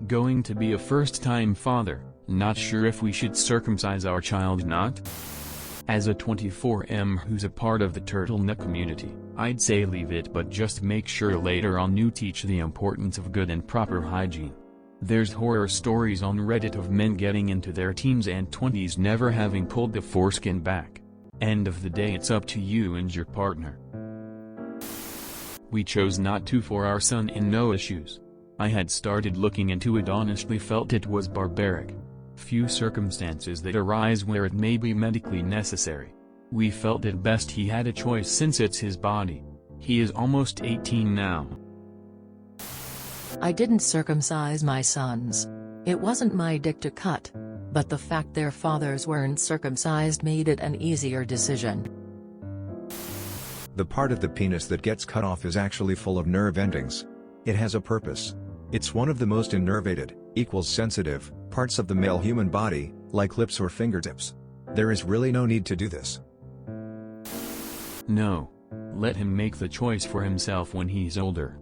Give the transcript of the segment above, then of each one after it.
Going to be a first-time father, not sure if we should circumcise our child not? As a 24M who's a part of the turtleneck community, I'd say leave it, but just make sure later on you teach the importance of good and proper hygiene. There's horror stories on Reddit of men getting into their teens and 20s never having pulled the foreskin back. End of the day, it's up to you and your partner. We chose not to for our son and no issues. I had started looking into it, honestly felt it was barbaric. Few circumstances that arise where it may be medically necessary. We felt it best he had a choice since it's his body. He is almost 18 now. I didn't circumcise my sons. It wasn't my dick to cut. But the fact their fathers weren't circumcised made it an easier decision. The part of the penis that gets cut off is actually full of nerve endings. It has a purpose. It's one of the most innervated, sensitive, parts of the male human body, like lips or fingertips. There is really no need to do this. No. Let him make the choice for himself when he's older.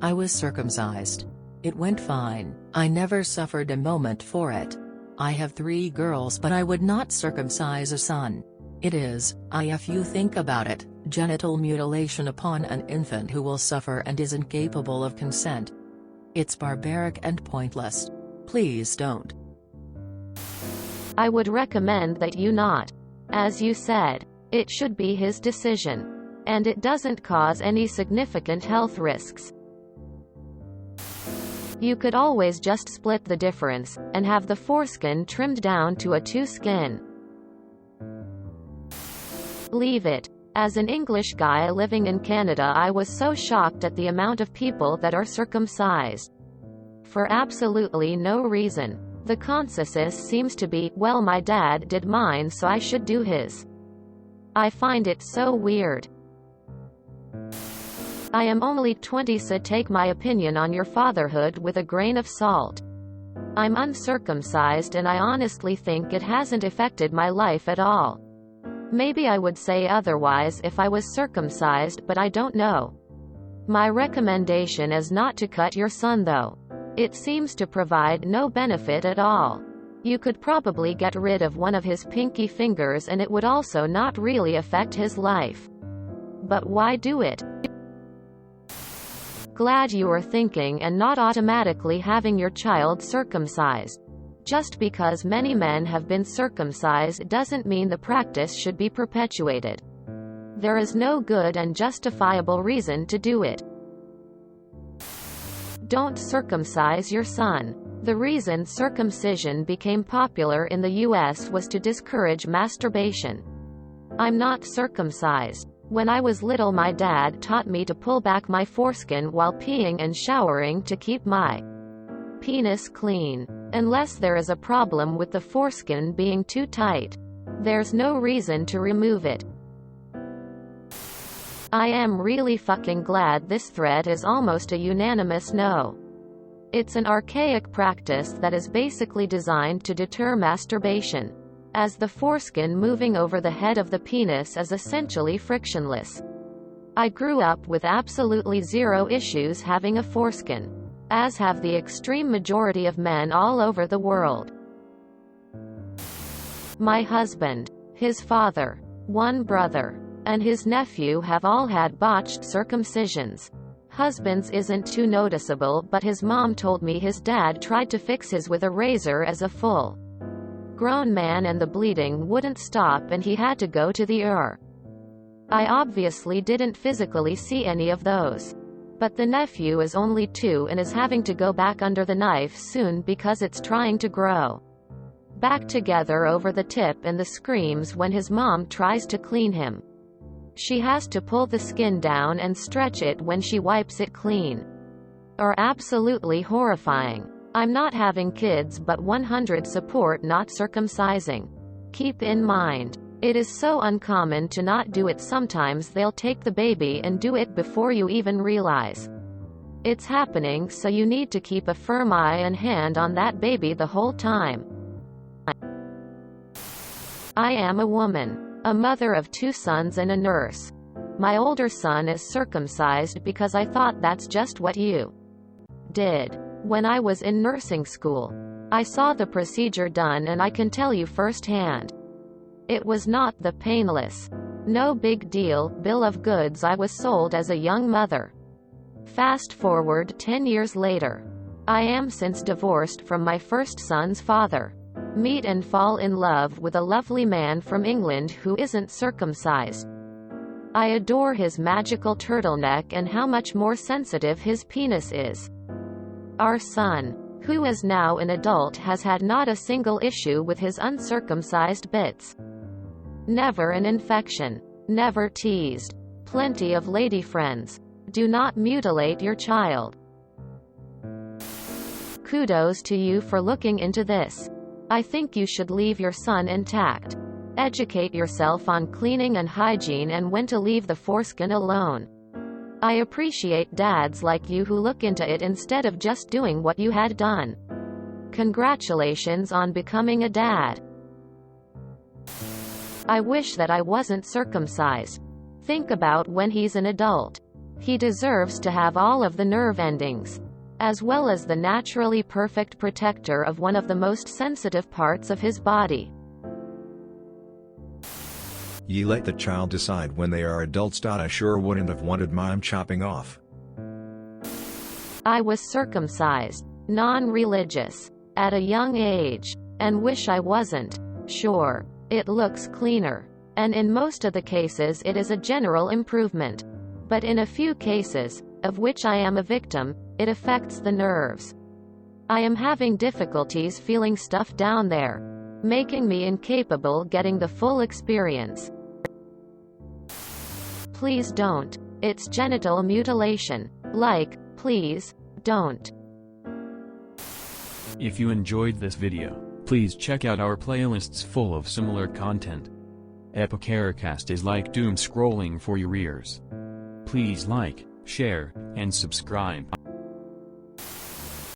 I was circumcised. It went fine. I never suffered a moment for it. I have 3 girls, but I would not circumcise a son. It is, if you think about it, genital mutilation upon an infant who will suffer and is incapable of consent. It's barbaric and pointless. Please don't. I would recommend that you not. As you said, it should be his decision. And it doesn't cause any significant health risks. You could always just split the difference, and have the foreskin trimmed down to a 2 skin. Leave it. As an English guy living in Canada, I was so shocked at the amount of people that are circumcised. For absolutely no reason. The consensus seems to be, well, my dad did mine so I should do his. I find it so weird. I am only 20, so take my opinion on your fatherhood with a grain of salt. I'm uncircumcised and I honestly think it hasn't affected my life at all. Maybe I would say otherwise if I was circumcised, but I don't know. My recommendation is not to cut your son though. It seems to provide no benefit at all. You could probably get rid of one of his pinky fingers and it would also not really affect his life. But why do it? Glad you are thinking and not automatically having your child circumcised. Just because many men have been circumcised doesn't mean the practice should be perpetuated. There is no good and justifiable reason to do it. Don't circumcise your son. The reason circumcision became popular in the US was to discourage masturbation. I'm not circumcised. When I was little, my dad taught me to pull back my foreskin while peeing and showering to keep my penis clean. Unless there is a problem with the foreskin being too tight, there's no reason to remove it. I am really fucking glad this thread is almost a unanimous no. It's an archaic practice that is basically designed to deter masturbation, as the foreskin moving over the head of the penis is essentially frictionless. I grew up with absolutely zero issues having a foreskin, as have the extreme majority of men all over the world. My husband, his father, one brother, and his nephew have all had botched circumcisions. Husband's isn't too noticeable, but his mom told me his dad tried to fix his with a razor as a full-grown man and the bleeding wouldn't stop and he had to go to the ER. I obviously didn't physically see any of those. But the nephew is only 2 and is having to go back under the knife soon because it's trying to grow back together over the tip, and the screams when his mom tries to clean him. She has to pull the skin down and stretch it when she wipes it clean. Are absolutely horrifying. I'm not having kids, but 100 support not circumcising. Keep in mind, it is so uncommon to not do it. Sometimes they'll take the baby and do it before you even realize it's happening, so you need to keep a firm eye and hand on that baby the whole time. I am a woman, a mother of 2 sons and a nurse. My older son is circumcised because I thought that's just what you did. When I was in nursing school, I saw the procedure done and I can tell you firsthand. It was not the painless, no big deal bill of goods I was sold as a young mother. Fast forward 10 years later. I am since divorced from my first son's father. Meet and fall in love with a lovely man from England who isn't circumcised. I adore his magical turtleneck and how much more sensitive his penis is. Our son, who is now an adult, has had not a single issue with his uncircumcised bits. Never an infection. Never teased. Plenty of lady friends. Do not mutilate your child. Kudos to you for looking into this. I think you should leave your son intact. Educate yourself on cleaning and hygiene and when to leave the foreskin alone. I appreciate dads like you who look into it instead of just doing what you had done. Congratulations on becoming a dad. I wish that I wasn't circumcised. Think about when he's an adult. He deserves to have all of the nerve endings, as well as the naturally perfect protector of one of the most sensitive parts of his body. Ye let the child decide when they are adults. I sure wouldn't have wanted mine chopping off. I was circumcised, non-religious, at a young age, and wish I wasn't. Sure, it looks cleaner, and in most of the cases it is a general improvement. But in a few cases, of which I am a victim, it affects the nerves. I am having difficulties feeling stuff down there, making me incapable getting the full experience. Please don't. It's genital mutilation. Please, don't. If you enjoyed this video, please check out our playlists full of similar content. Erockdakilla is like doom scrolling for your ears. Please like, share, and subscribe.